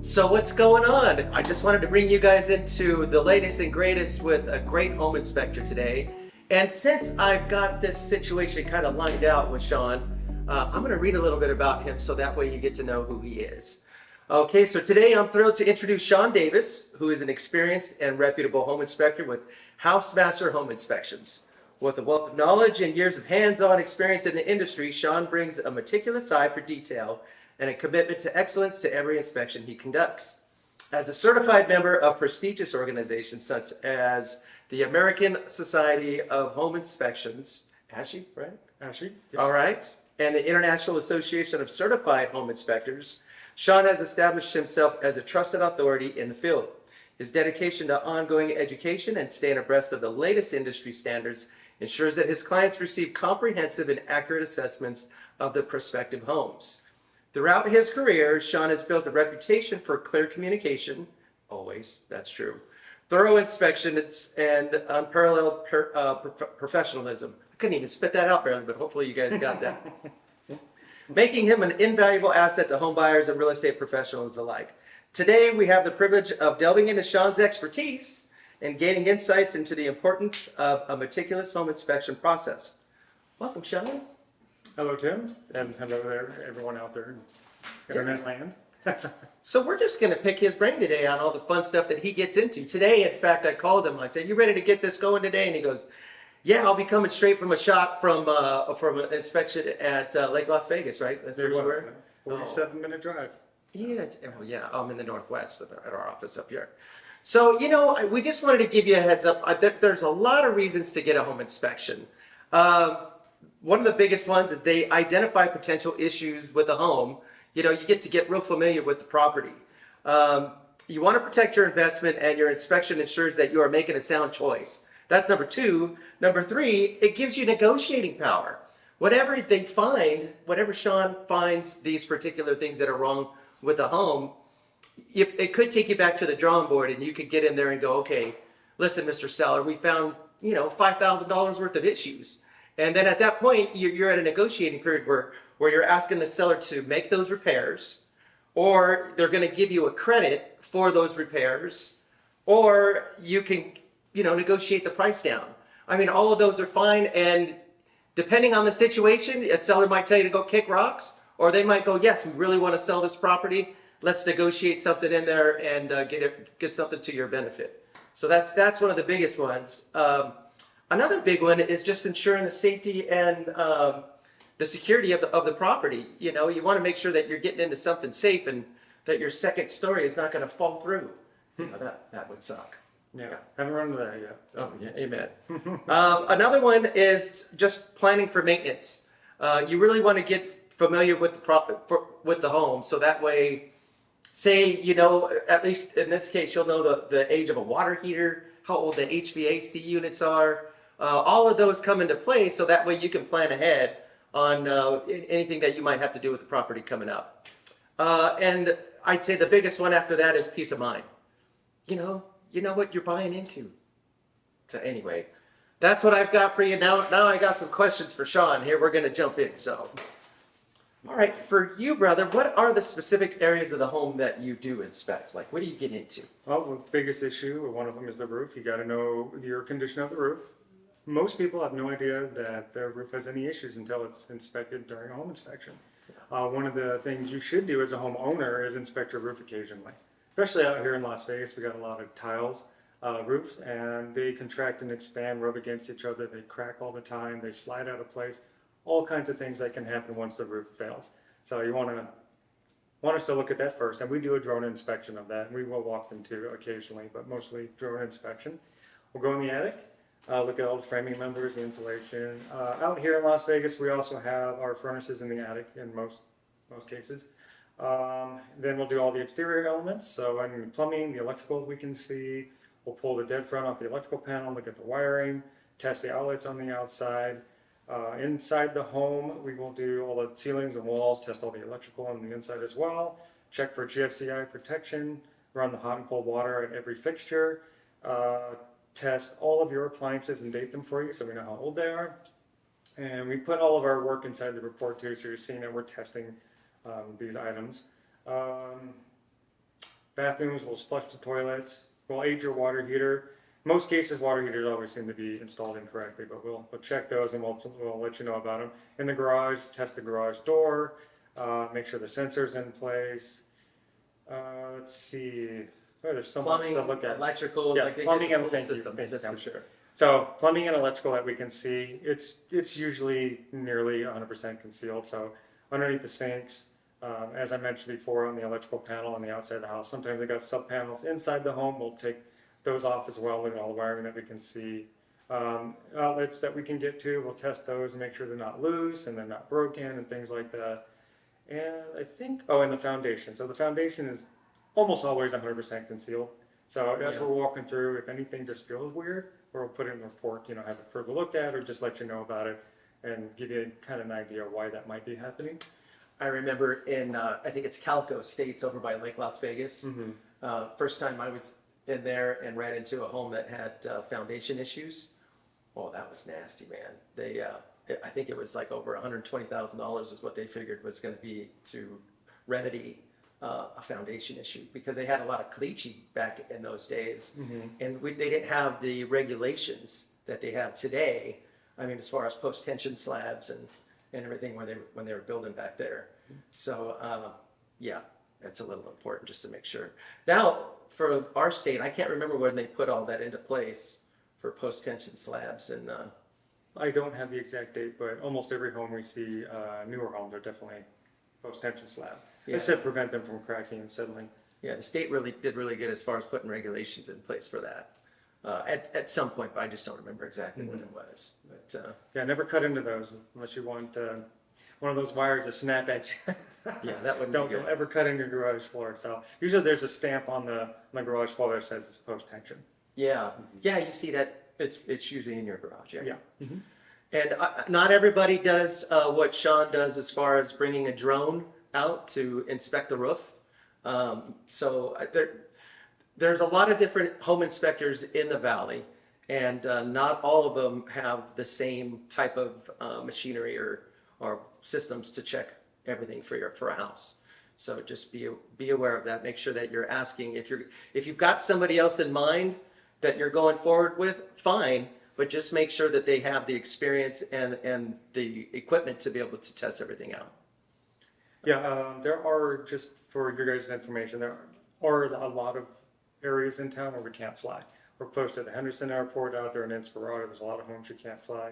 So what's going on? I just wanted to bring you guys into the latest and greatest with a great home inspector today. And since I've got this situation kind of lined out with Sean, I'm going to read a little bit about him so that way you get to know who he is. Okay, so today I'm thrilled to introduce Sean Davis, who is an experienced and reputable home inspector with Housemaster Home Inspections. With a wealth of knowledge and years of hands-on experience in the industry, Sean brings a meticulous eye for detail and a commitment to excellence to every inspection he conducts. As a certified member of prestigious organizations such as the American Society of Home Inspections, ASHI, right? ASHI. Yeah. All right, and the International Association of Certified Home Inspectors, Sean has established himself as a trusted authority in the field. His dedication to ongoing education and staying abreast of the latest industry standards ensures that his clients receive comprehensive and accurate assessments of their prospective homes. Throughout his career, Sean has built a reputation for clear communication, always, that's true, thorough inspections, and unparalleled professionalism. I couldn't even spit that out barely, but hopefully you guys got that. Making him an invaluable asset to home buyers and real estate professionals alike. Today, we have the privilege of delving into Sean's expertise and gaining insights into the importance of a meticulous home inspection process. Welcome, Sean. Hello, Tim, and hello there, everyone out there in internet land. So we're just going to pick his brain today on all the fun stuff that he gets into. Today, in fact, I called him. I said, "You ready to get this going today?" And he goes, "Yeah, I'll be coming straight from a shot from an inspection at Lake Las Vegas, right? That's where you were." 47-minute drive. Yeah, oh, yeah. I'm in the Northwest at our office up here. So, you know, we just wanted to give you a heads up. There's a lot of reasons to get a home inspection. One of the biggest ones is they identify potential issues with a home. You know, you get real familiar with the property. You want to protect your investment, and your inspection ensures that you are making a sound choice. That's number two. Number three, it gives you negotiating power. Whatever they find, whatever Sean finds these particular things that are wrong with a home, it could take you back to the drawing board, and you could get in there and go, "Okay, listen, Mr. Seller, we found, $5,000 worth of issues." And then at that point, you're at a negotiating period where you're asking the seller to make those repairs, or they're going to give you a credit for those repairs, or you can, negotiate the price down. I mean, all of those are fine, and depending on the situation, a seller might tell you to go kick rocks, or they might go, "Yes, we really want to sell this property. Let's negotiate something in there and get something to your benefit." So that's one of the biggest ones. Another big one is just ensuring the safety and the security of the property. You want to make sure that you're getting into something safe and that your second story is not going to fall through. That would suck. Yeah, haven't run into that yet. So. Oh, yeah, amen. Another one is just planning for maintenance. You really want to get familiar with the home, so that way, say, at least in this case, you'll know the age of a water heater, how old the HVAC units are. All of those come into play, so that way you can plan ahead on anything that you might have to do with the property coming up. And I'd say the biggest one after that is peace of mind. You know what you're buying into. So anyway, that's what I've got for you. Now I got some questions for Sean here. We're going to jump in. So, all right, for you, brother, what are the specific areas of the home that you do inspect? Like, what do you get into? Well, the biggest issue, or one of them, is the roof. You got to know your condition of the roof. Most people have no idea that their roof has any issues until it's inspected during a home inspection. One of the things you should do as a homeowner is inspect your roof occasionally. Especially out here in Las Vegas, we got a lot of tiles roofs, and they contract and expand, rub against each other. They crack all the time. They slide out of place. All kinds of things that can happen once the roof fails. So you want us to look at that first, and we do a drone inspection of that. And we will walk them too occasionally, but mostly drone inspection. We'll go in the attic. Look at all the framing members, the insulation. Out here in Las Vegas, we also have our furnaces in the attic in most cases. Then we'll do all the exterior elements. So any plumbing, the electrical we can see. We'll pull the dead front off the electrical panel, look at the wiring, test the outlets on the outside. Inside the home, we will do all the ceilings and walls, test all the electrical on the inside as well. Check for GFCI protection, run the hot and cold water at every fixture. Test all of your appliances and date them for you so we know how old they are. And we put all of our work inside the report too, so you're seeing that we're testing these items. Bathrooms, we'll flush the toilets, we'll age your water heater. Most cases, water heaters always seem to be installed incorrectly, but we'll check those and we'll let you know about them. In the garage, test the garage door, make sure the sensor's in place. Let's see. Oh, there's so much Plumbing, to look at. electrical, Yeah, like they plumbing get and the full thank you, systems, thank you, that's for Tom. sure. So plumbing and electrical that we can see, it's usually nearly 100% concealed. So underneath the sinks, as I mentioned before, on the electrical panel on the outside of the house, sometimes they got sub panels inside the home. We'll take those off as well, look at all the wiring that we can see. Outlets that we can get to, we'll test those and make sure they're not loose and they're not broken and things like that. And I think, oh, and the foundation. So the foundation is almost always 100% concealed. So as we're walking through, if anything just feels weird, we'll put it in the report, have it further looked at, or just let you know about it and give you kind of an idea why that might be happening. I remember in, I think it's Calico Estates over by Lake Las Vegas. First time I was in there and ran into a home that had foundation issues. Oh, that was nasty, man. They, I think it was like over $120,000 is what they figured was going to be to remedy a foundation issue, because they had a lot of caliche back in those days, and they didn't have the regulations that they have today. I mean, as far as post-tension slabs and everything when they were building back there. So yeah, that's a little important just to make sure. Now, for our state, I can't remember when they put all that into place for post-tension slabs and. I don't have the exact date, but almost every home we see, newer homes are definitely post-tension slab. Yeah. They said prevent them from cracking and settling. Yeah, the state really did really good as far as putting regulations in place for that. At some point, but I just don't remember exactly when it was. But Yeah, never cut into those unless you want one of those wires to snap at you. yeah, that wouldn't Don't be good. ever cut into your garage floor. So usually there's a stamp on the garage floor that says it's post-tension. Yeah, yeah, you see that it's usually in your garage. Yeah. Yeah. And not everybody does what Sean does as far as bringing a drone out to inspect the roof. So there's a lot of different home inspectors in the valley, and not all of them have the same type of machinery or systems to check everything for a house. So just be aware of that. Make sure that you're asking if you've got somebody else in mind that you're going forward with, fine. But just make sure that they have the experience and the equipment to be able to test everything out. Yeah, there are, just for your guys' information, there are a lot of areas in town where we can't fly. We're close to the Henderson Airport out there in Inspirado. There's a lot of homes you can't fly.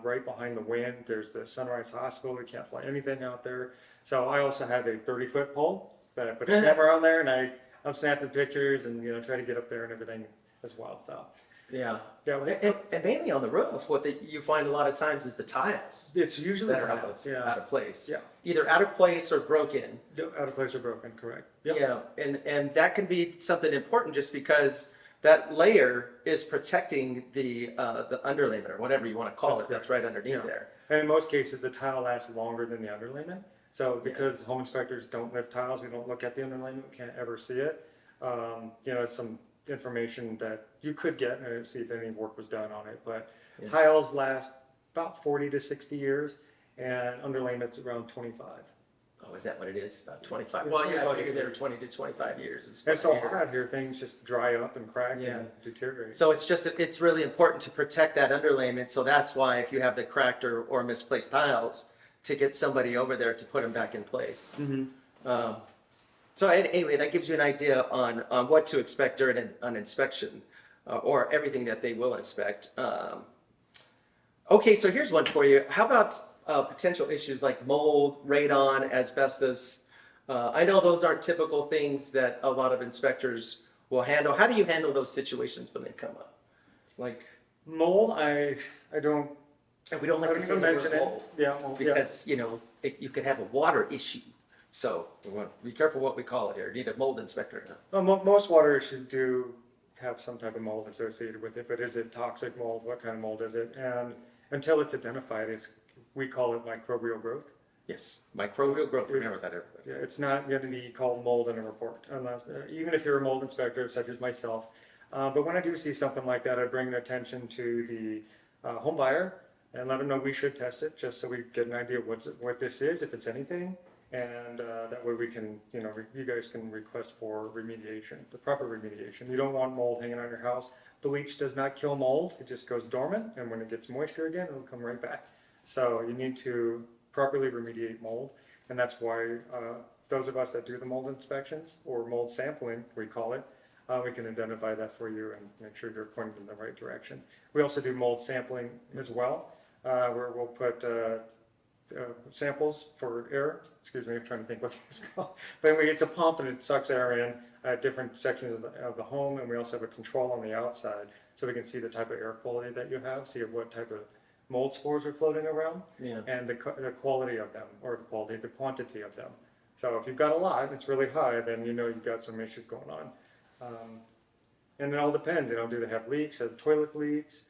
Right behind the Wind, there's the Sunrise Hospital. We can't fly anything out there. So I also have a 30-foot pole that I put a camera on there, and I'm snapping pictures and try to get up there and everything as well. So. Yeah. Yeah, And mainly on the roof, what you find a lot of times is the tiles it's usually that are tiles. Yeah, out of place. Yeah. Either out of place or broken. out of place or broken. Correct. Yep. Yeah. And that can be something important just because that layer is protecting the underlayment or whatever you want to call it. That's right underneath Yeah. there. And in most cases, the tile lasts longer than the underlayment. So because home inspectors don't lift tiles, we don't look at the underlayment, we can't ever see it. It's some information that you could get and see if any work was done on it. But tiles last about 40 to 60 years, and underlayment's around 25. Oh, is that what it is? About 25. Well, yeah, I figured they were 20 to 25 years. It's so hot here, things just dry up and crack and deteriorate. So it's really important to protect that underlayment. So that's why if you have the cracked or misplaced tiles, to get somebody over there to put them back in place. So anyway, that gives you an idea on what to expect during an inspection or everything that they will inspect. Okay, so here's one for you. How about potential issues like mold, radon, asbestos? I know those aren't typical things that a lot of inspectors will handle. How do you handle those situations when they come up? Like mold, I don't. And we don't like to say the word mold. Yeah, well, because you could have a water issue. So we want to be careful what we call it here. You need a mold inspector. Well, most water issues do have some type of mold associated with it, but is it toxic mold? What kind of mold is it? And until it's identified, we call it microbial growth. Yes, microbial growth. Remember that, everybody. Yeah, it's not going to be called mold in a report, unless even if you're a mold inspector, such as myself. But when I do see something like that, I bring attention to the home buyer and let them know we should test it, just so we get an idea of what this is, if it's anything. And that way we can, you guys can request for remediation, the proper remediation. You don't want mold hanging on your house. Bleach does not kill mold. It just goes dormant, and when it gets moisture again, it'll come right back. So you need to properly remediate mold, and that's why those of us that do the mold inspections, or mold sampling, we call it, we can identify that for you and make sure you're pointed in the right direction. We also do mold sampling as well, where we'll put samples for air. Excuse me, I'm trying to think what it's called. But anyway, it's a pump and it sucks air in at different sections of the home, and we also have a control on the outside so we can see the type of air quality that you have, see what type of mold spores are floating around, and the quality of them, or the quantity of them. So if you've got a lot, it's really high, then you know you've got some issues going on. And it all depends, do they have leaks, have toilet leaks,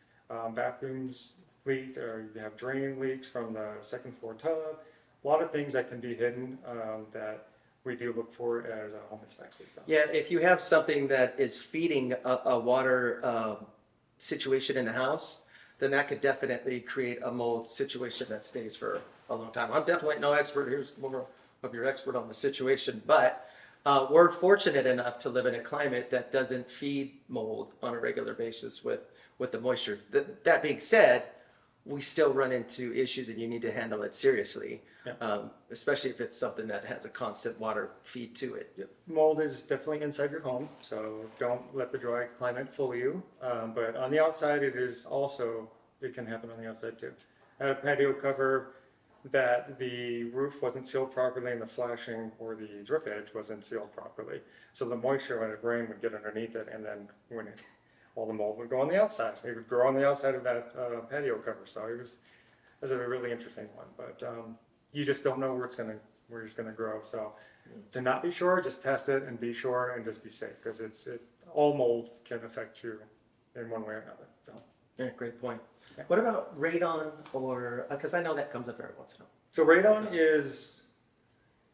bathrooms leak, or you have drain leaks from the second floor tub. A lot of things that can be hidden that we do look for as a home inspector. So. Yeah, if you have something that is feeding a water situation in the house, then that could definitely create a mold situation that stays for a long time. I'm definitely no expert. Here's more of your expert on the situation, but we're fortunate enough to live in a climate that doesn't feed mold on a regular basis with the moisture. That being said, we still run into issues, and you need to handle it seriously, especially if it's something that has a constant water feed to it. Yep. Mold is definitely inside your home, so don't let the dry climate fool you. But on the outside, it can happen on the outside too. I had a patio cover that the roof wasn't sealed properly, and the flashing or the drip edge wasn't sealed properly. So the moisture, when it rained, would get underneath it, and then all the mold would go on the outside. It would grow on the outside of that patio cover. So it was a really interesting one. But you just don't know where it's gonna grow. So to not be sure, just test it and be sure and just be safe, because all mold can affect you in one way or another. So. Yeah, great point. Yeah. What about radon, or because I know that comes up every once in a while. So radon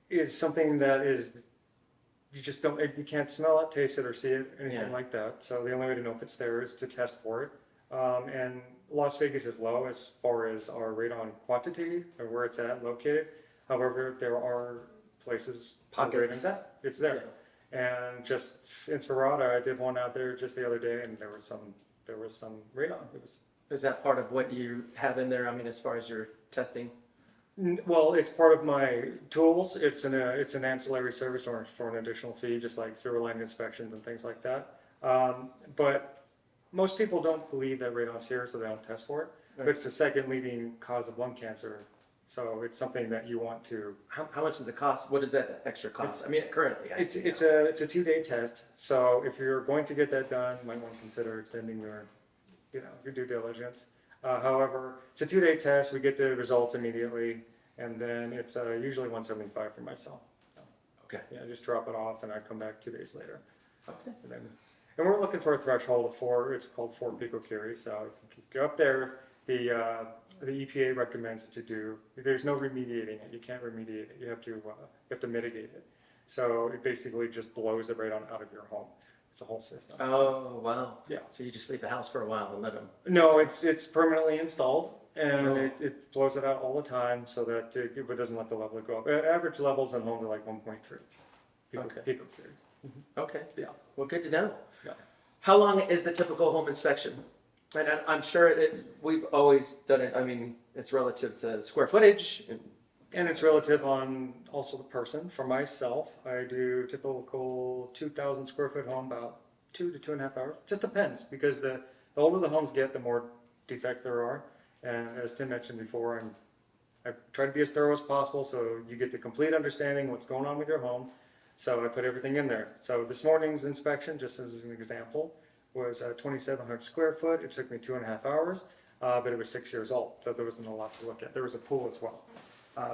is something that is. You just don't, you can't smell it, taste it, or see it, anything like that. So the only way to know if it's there is to test for it. And Las Vegas is low as far as our radon quantity or where it's at located. However, there are places Pockets. Radon's at. It's there. Yeah. And just in Sparata, I did one out there just the other day, and there was some radon. Is that part of what you have in there? I mean, as far as your testing? Well, it's part of my tools. It's an ancillary service or for an additional fee, just like sewer line inspections and things like that. But most people don't believe that radon's here, so they don't test for it. Right. But it's the second leading cause of lung cancer. So it's something that you want to. How much does it cost? What does that extra cost? Currently. It's a 2-day test. So if you're going to get that done, you might want to consider extending your due diligence. However, it's a 2-day test. We get the results immediately, and then it's usually $175 for myself. So, okay. Yeah, just drop it off, and I come back 2 days later. Okay. And we're looking for a threshold of 4. It's called 4 picocuries. So if you go up there, the EPA recommends that you do. There's no remediating it. You can't remediate it. You have to mitigate it. So it basically just blows the radon out of your home. It's a whole system. Oh, wow. Yeah. So you just leave the house for a while and let them. No, it's permanently installed, and it blows it out all the time so that it doesn't let the level go up. Average levels in homes are like 1.3 picocuries. Okay. Yeah. Well, good to know. Yeah. How long is the typical home inspection? And I'm sure we've always done it. I mean, it's relative to square footage. And it's relative on also the person. For myself, I do typical 2,000 square foot home, about 2 to 2.5 hours. Just depends, because the older the homes get, the more defects there are. And as Tim mentioned before, I try to be as thorough as possible so you get the complete understanding what's going on with your home. So I put everything in there. So this morning's inspection, just as an example, was 2,700 square foot. It took me 2.5 hours, but it was 6 years old, so there wasn't a lot to look at. There was a pool as well.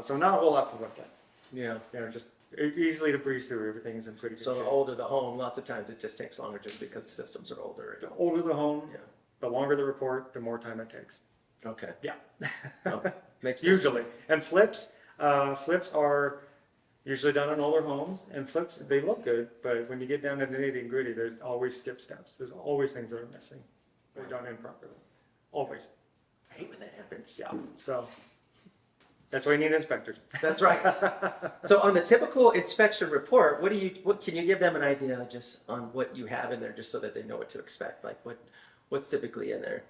So not a whole lot to look at. Yeah. Just easily to breeze through. Everything's in pretty good shape. So the older the home, lots of times it just takes longer just because the systems are older. The older the home, the longer the report, the more time it takes. Okay. Yeah. Makes sense. Usually. And flips are usually done on older homes, and flips, they look good, but when you get down to the nitty and gritty, there's always skip steps. There's always things that are missing or done improperly. Always. I hate when that happens. Yeah. So. That's why you need inspectors. That's right. So on the typical inspection report, what can you give them an idea just on what you have in there, just so that they know what to expect? Like what's typically in there?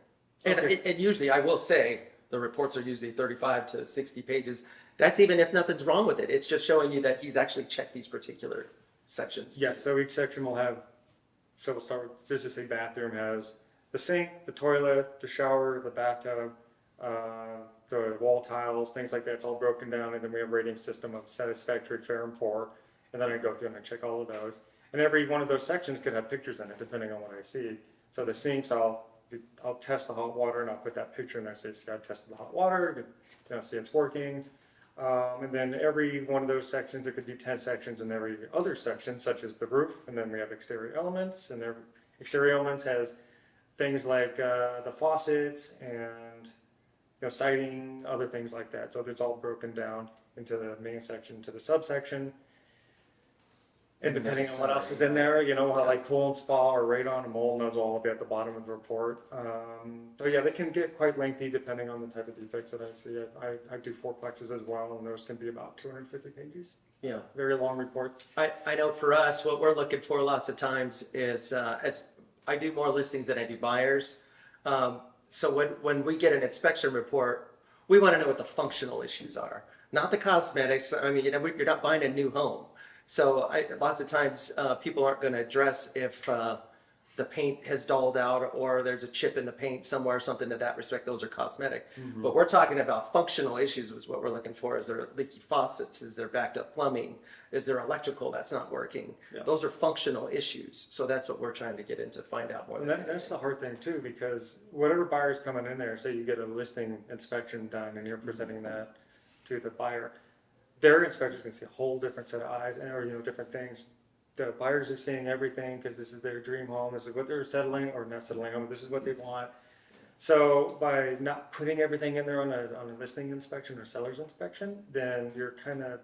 And, Okay. and usually I will say the reports are usually 35 to 60 pages. That's even if nothing's wrong with it. It's just showing you that he's actually checked these particular sections. Yeah, so each section will have, so we'll start with, just say bathroom has the sink, the toilet, the shower, the bathtub, the wall tiles, things like that. It's all broken down, and then we have a rating system of satisfactory, fair, and poor. And then I go through and I check all of those. And every one of those sections could have pictures in it, depending on what I see. So the sinks, I'll test the hot water, and I'll put that picture in there. Say, see, I tested the hot water, see it's working. And then every one of those sections, it could be 10 sections in every other section, such as the roof. And then we have exterior elements, and every exterior elements has things like the faucets and siding, other things like that. So it's all broken down into the main section, to the subsection. And depending on what else is in there, how like pool and spa or radon and mold, those will all be at the bottom of the report. So yeah, they can get quite lengthy depending on the type of defects that I see. I do fourplexes as well, and those can be about 250 pages. Yeah, very long reports. I know for us, what we're looking for lots of times is, I do more listings than I do buyers. So when we get an inspection report, we want to know what the functional issues are, not the cosmetics. I mean, you're not buying a new home. So lots of times people aren't going to address if the paint has dulled out or there's a chip in the paint somewhere, something to that respect. Those are cosmetic. Mm-hmm. But we're talking about functional issues is what we're looking for. Is there leaky faucets? Is there backed up plumbing? Is there electrical that's not working? Yeah. Those are functional issues. So that's what we're trying to get into, find out more. And that's the hard thing too, because whatever buyer's coming in there, say you get a listing inspection done and you're presenting that to the buyer, their inspectors can see a whole different set of eyes, or different things. The buyers are seeing everything because this is their dream home. This is what they're settling or not settling on. This is what they want. So by not putting everything in there on a listing inspection or seller's inspection, then you're kind of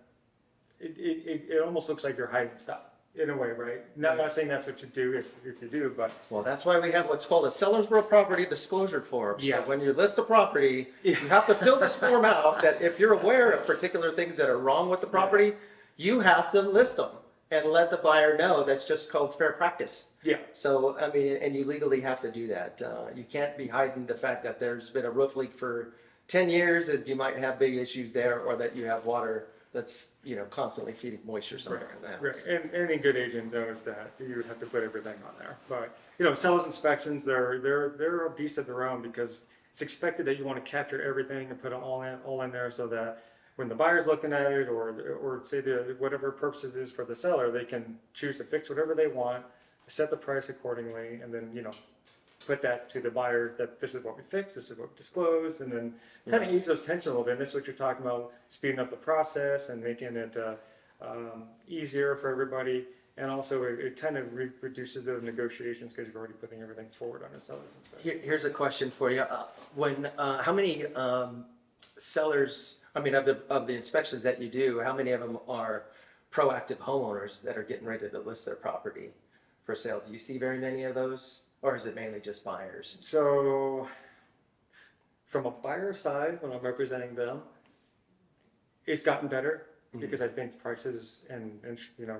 it almost looks like you're hiding stuff in a way, right? Not saying that's what you do if you do, but well, that's why we have what's called a seller's real property disclosure form. Yes. So when you list a property, you have to fill this form out that if you're aware of particular things that are wrong with the property, you have to list them and let the buyer know. That's just called fair practice. Yeah. So, I mean, and you legally have to do that. You can't be hiding the fact that there's been a roof leak for 10 years and you might have big issues there, or that you have water that's, constantly feeding moisture somewhere in the house. Right. And any good agent knows that you would have to put everything on there. But, seller's inspections, they're a beast of their own, because it's expected that you want to capture everything and put it all in there, so that when the buyer's looking at it, or say whatever purposes is for the seller, they can choose to fix whatever they want, set the price accordingly, and then, put that to the buyer that this is what we fixed, this is what we disclosed, and then kind of ease those tension a little bit. And this is what you're talking about, speeding up the process and making it easier for everybody. And also it kind of reduces those negotiations, because you're already putting everything forward on a seller's inspection. Here's a question for you. How many sellers, of the inspections that you do, how many of them are proactive homeowners that are getting ready to list their property for sale? Do you see very many of those? Or is it mainly just buyers? So from a buyer side, when I'm representing them, it's gotten better, because I think prices and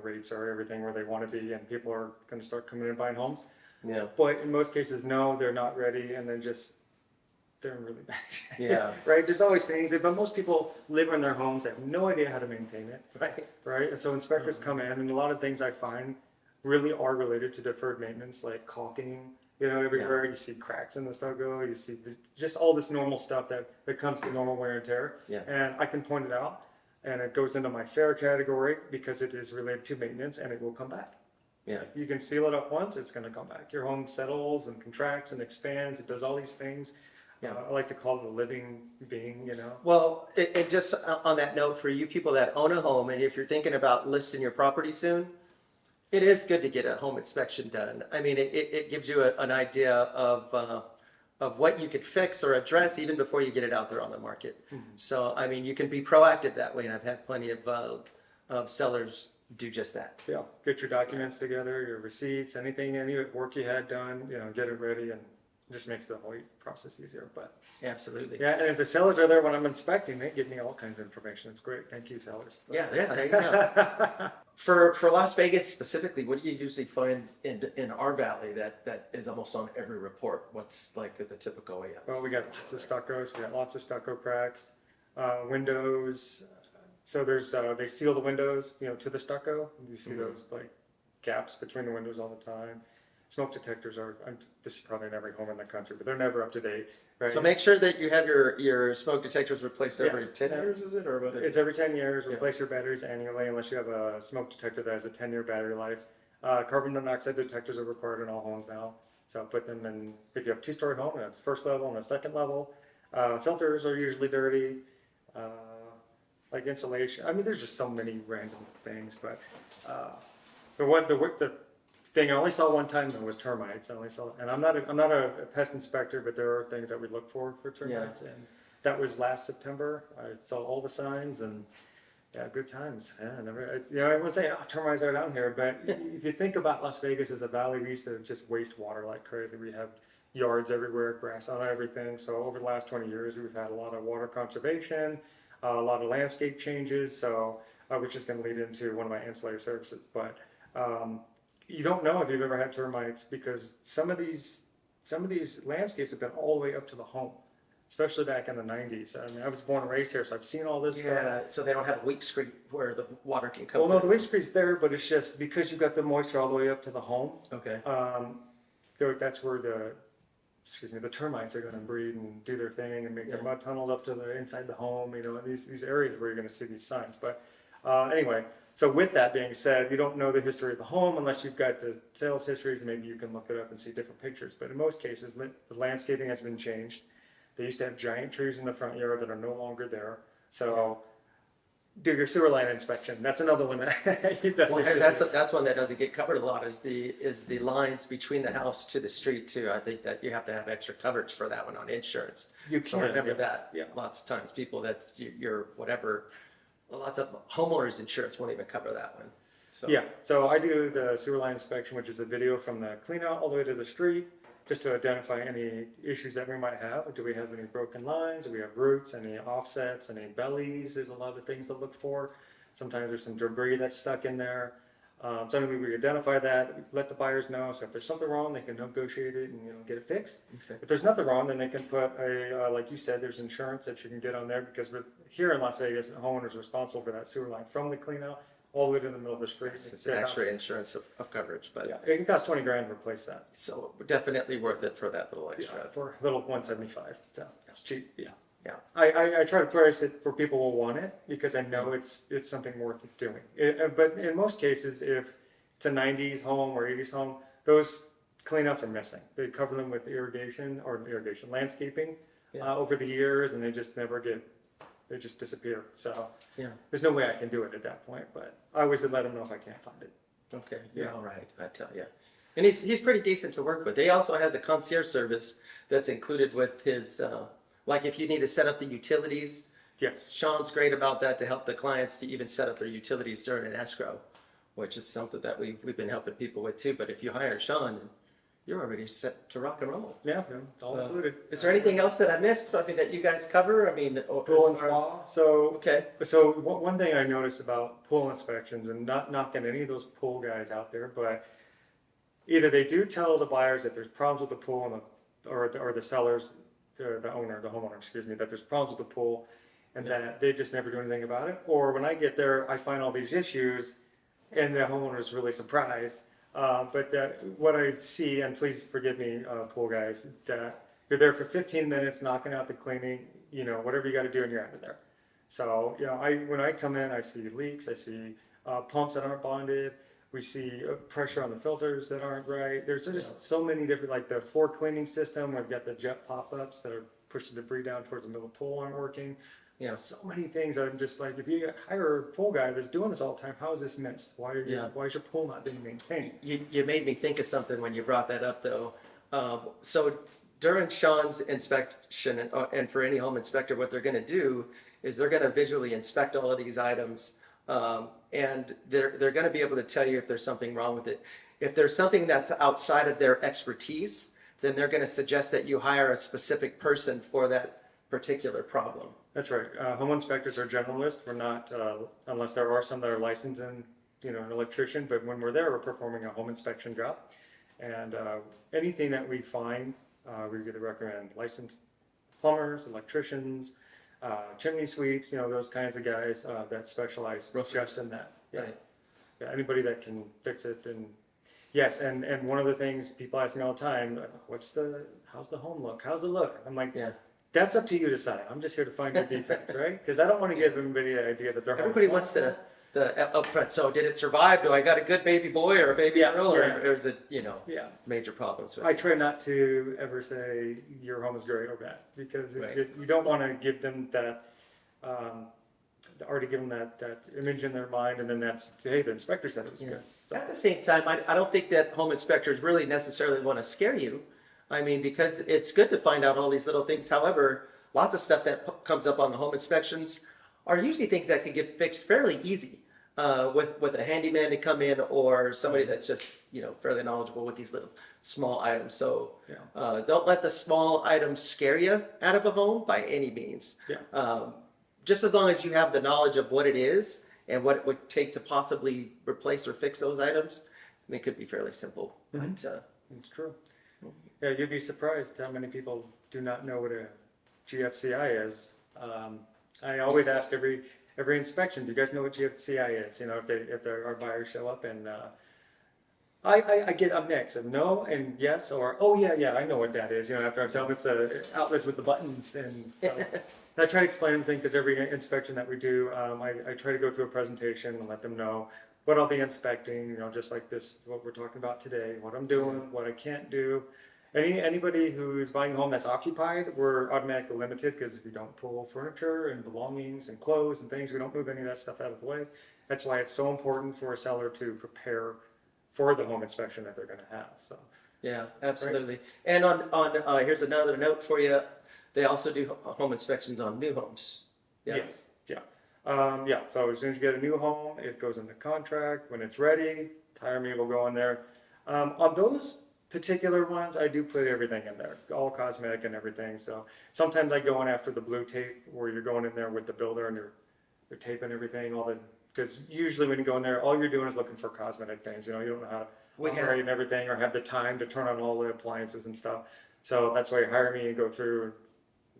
rates are everything where they want to be, and people are going to start coming in and buying homes. Yeah. But in most cases, no, they're not ready, and then they're in really bad shape. Yeah. Right? There's always things, but most people live in their homes, they have no idea how to maintain it. Right. Right? And so inspectors come in, and a lot of things I find really are related to deferred maintenance, like caulking. Everywhere you see cracks in the stucco, you see just all this normal stuff that comes to normal wear and tear. Yeah. And I can point it out, and it goes into my fair category, because it is related to maintenance, and it will come back. Yeah. You can seal it up once, it's going to come back. Your home settles and contracts and expands. It does all these things. Yeah. I like to call it a living being, Well, and just on that note, for you people that own a home, and if you're thinking about listing your property soon, it is good to get a home inspection done. I mean, it gives you an idea of what you could fix or address even before you get it out there on the market. Mm-hmm. So, I mean, you can be proactive that way, and I've had plenty of sellers do just that. Yeah, get your documents together, your receipts, any work you had done, get it ready, and It just makes the whole process easier. But Absolutely. yeah, and if the sellers are there when I'm inspecting, they give me all kinds of information. It's great. Thank you, sellers. Yeah, there you go. For Las Vegas specifically, what do you usually find in our valley that is almost on every report? What's like the typical way? Well, we got lots of stuccos. We got lots of stucco cracks, windows. So there's they seal the windows, to the stucco. You see those like gaps between the windows all the time. Smoke detectors are. This is probably in every home in the country, but they're never up to date. Right? So make sure that you have your smoke detectors replaced every Yeah. 10 years, is it, or what? It's every 10 years. Replace your batteries annually, unless you have a smoke detector that has a 10-year battery life. Carbon monoxide detectors are required in all homes now. So put them in. If you have a two-story home, that's first level and a second level. Filters are usually dirty. Like insulation. I mean, there's just so many random things. But the thing I only saw one time though was termites. I only saw, and I'm not a pest inspector, but there are things that we look for termites, and that was last September. I saw all the signs, and yeah, good times. Yeah, I wouldn't say termites are down here, but if you think about Las Vegas as a valley, we used to just waste water like crazy. We have yards everywhere, grass on everything. So over the last 20 years, we've had a lot of water conservation, a lot of landscape changes. So which is going to lead into one of my ancillary services, but. You don't know if you've ever had termites because some of these landscapes have been all the way up to the home, especially back in the 90s. I mean, I was born and raised here, so I've seen all this stuff. Yeah, so they don't have a weak screen where the water can come. Well, no, the weak screen's there, but it's just because you've got the moisture all the way up to the home. Okay. That's where the termites are going to breed and do their thing and make their mud tunnels up to the inside the home. These areas where you're going to see these signs. But anyway. So with that being said, you don't know the history of the home unless you've got the sales histories. Maybe you can look it up and see different pictures. But in most cases, the landscaping has been changed. They used to have giant trees in the front yard that are no longer there. So do your sewer line inspection. That's another one that you definitely should do. That's one that doesn't get covered a lot is the lines between the house to the street too. I think that you have to have extra coverage for that one on insurance. So remember that. Yeah. Lots of times people that's your whatever. Lots of homeowners insurance won't even cover that one. So. Yeah, so I do the sewer line inspection, which is a video from the clean out all the way to the street, just to identify any issues that we might have. Do we have any broken lines? Do we have roots, any offsets, any bellies? There's a lot of things to look for. Sometimes there's some debris that's stuck in there. So anyway, we identify that, let the buyers know. So if there's something wrong, they can negotiate it and get it fixed. Okay. If there's nothing wrong, then they can put like you said, there's insurance that you can get on there because we're here in Las Vegas, the homeowner's responsible for that sewer line from the clean out all the way to the middle of the street. It's actually insurance of coverage, but yeah, it can cost $20,000 to replace that. So definitely worth it for that little extra. Yeah, for a little $175. So it's cheap. Yeah. Yeah. I try to price it where people will want it because I know it's something worth doing. But in most cases, if it's a 90s home or 80s home, those cleanouts are missing. They cover them with irrigation landscaping over the years, and they just they just disappear. So there's no way I can do it at that point, but I always let them know if I can't find it. Okay, you're all right, I tell you. And he's pretty decent to work with. He also has a concierge service that's included with his, like if you need to set up the utilities. Yes. Sean's great about that to help the clients to even set up their utilities during an escrow, which is something that we've been helping people with too. But if you hire Sean, you're already set to rock and roll. Yeah, it's all included. Is there anything else that I missed? I mean, that you guys cover? I mean, pool and spa. So okay. So one thing I noticed about pool inspections, and not knocking any of those pool guys out there, but either they do tell the buyers that there's problems with the pool, or the sellers, the homeowner, excuse me, that there's problems with the pool, and that they just never do anything about it. Or when I get there, I find all these issues, and the homeowner is really surprised. But what I see, and please forgive me, pool guys, that you're there for 15 minutes knocking out the cleaning, whatever you got to do, and you're out of there. So, when I come in, I see leaks, I see pumps that aren't bonded, we see pressure on the filters that aren't right. There's just so many different, like the floor cleaning system, we've got the jet pop-ups that are pushing debris down towards the middle of the pool aren't working. Yeah, so many things. I'm just like, if you hire a pool guy that's doing this all the time, how is this missed? Why is your pool not being maintained? You made me think of something when you brought that up, though. So during Sean's inspection, and for any home inspector, what they're going to do is they're going to visually inspect all of these items, and they're going to be able to tell you if there's something wrong with it. If there's something that's outside of their expertise, then they're going to suggest that you hire a specific person for that particular problem. That's right. Home inspectors are generalists. We're not, unless there are some that are licensed in, an electrician, but when we're there, we're performing a home inspection job. And anything that we find, we really recommend licensed plumbers, electricians, chimney sweeps, those kinds of guys that specialize just in that. Yeah. Right. Yeah, anybody that can fix it. And yes, and one of the things people ask me all the time, how's the home look? How's it look? I'm like, Yeah. that's up to you to decide. I'm just here to find your defects, right? Because I don't want to give everybody the idea that they're Everybody wants the upfront. So did it survive? Do I got a good baby boy or a baby girl, or is it Yeah. major problems with I it? try not to ever say your home is great or bad, because you don't want to give them that, already give them that image in their mind, and then hey, the inspector said it was good. So, At the same time, I don't think that home inspectors really necessarily want to scare you. I mean, because it's good to find out all these little things. However, lots of stuff that comes up on the home inspections are usually things that can get fixed fairly easy with a handyman to come in, or somebody that's just fairly knowledgeable with these little small items. So don't let the small items scare you out of a home by any means. Yeah. Just as long as you have the knowledge of what it is and what it would take to possibly replace or fix those items, it could be fairly simple. Mm-hmm. But, it's true. Yeah, you'd be surprised how many people do not know what a GFCI is. I always ask every inspection, do you guys know what GFCI is? If our buyers show up, and I get a mix of no and yes, or oh yeah, I know what that is. After I tell them it's the outlets with the buttons, and I try to explain everything, because every inspection that we do, I try to go through a presentation and let them know what I'll be inspecting. Just like this, what we're talking about today, what I'm doing, what I can't do. Anybody who's buying a home that's occupied, we're automatically limited, because if you don't pull furniture and belongings and clothes and things, we don't move any of that stuff out of the way. That's why it's so important for a seller to prepare for the home inspection that they're going to have. So yeah, absolutely. Right? And on here's another note for you. They also do home inspections on new homes. Yeah. Yes. Yeah. So as soon as you get a new home, it goes into contract. When it's ready, hire me, we'll go in there. On those particular ones, I do put everything in there, all cosmetic and everything. So sometimes I go in after the blue tape, where you're going in there with the builder and you're taping everything, because usually when you go in there, all you're doing is looking for cosmetic things. You don't know how to operate and everything, or have the time to turn on all the appliances and stuff. So that's why you hire me and go through and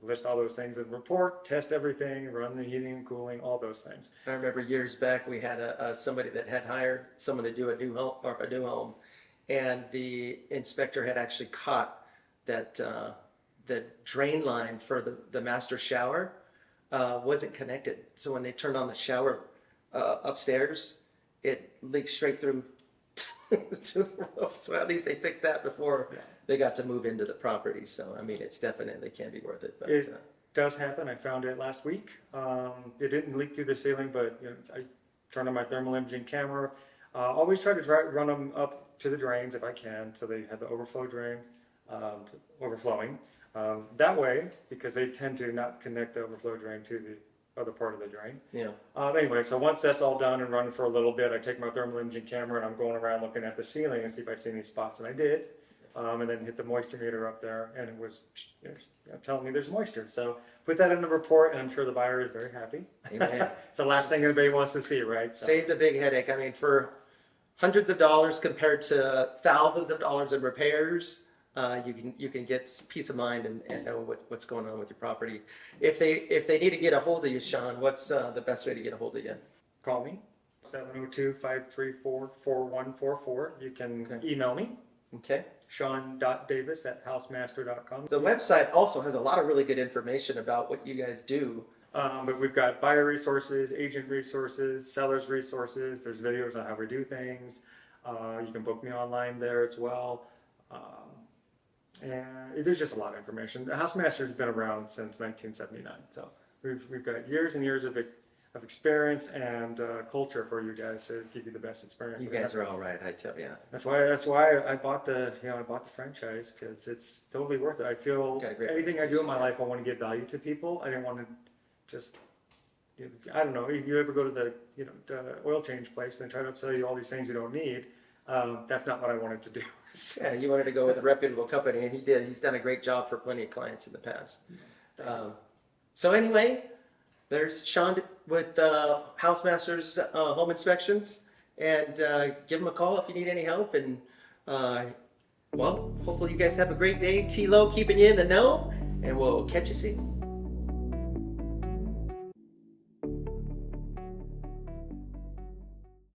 list all those things and report, test everything, run the heating and cooling, all those things. I remember years back we had somebody that had hired someone to do a new home, and the inspector had actually caught that the drain line for the master shower wasn't connected. So when they turned on the shower upstairs, it leaked straight through to the roof. So at least they fixed that before they got to move into the property. So I mean, it's definitely can be worth it. But, it does happen. I found it last week. It didn't leak through the ceiling, but I turned on my thermal imaging camera. Always try to run them up to the drains if I can, so they have the overflow drain overflowing. That way, because they tend to not connect the overflow drain to the other part of the drain. Yeah. Anyway, so once that's all done and running for a little bit, I take my thermal imaging camera and I'm going around looking at the ceiling and see if I see any spots, and I did. And then hit the moisture meter up there, and it was telling me there's moisture. So put that in the report, and I'm sure the buyer is very happy. Amen. It's the last thing anybody wants to see, right? So. Saved a big headache. I mean, for hundreds of dollars compared to thousands of dollars in repairs, you can get peace of mind and know what's going on with your property. If they need to get a hold of you, Sean, what's the best way to get a hold of you? Call me, 702-534-4144. You can email me, Okay. sean.davis@housemaster.com. The website also has a lot of really good information about what you guys do. But we've got buyer resources, agent resources, sellers resources. There's videos on how we do things. You can book me online there as well. And there's just a lot of information. The Housemaster's been around since 1979. So we've got years and years of experience and culture for you guys to give you the best experience. You guys are all right, I tell you. That's why I bought the franchise, because it's totally worth it. I feel anything I do in my life, I want to give value to people. I didn't want to just, I don't know. You ever go to the oil change place and try to sell you all these things you don't need? That's not what I wanted to do. Yeah, you wanted to go with a reputable company, and he did. He's done a great job for plenty of clients in the past. So anyway, there's Sean with Housemasters Home Inspections, and give him a call if you need any help. And well, hopefully you guys have a great day. T-Lo keeping you in the know, and we'll catch you soon.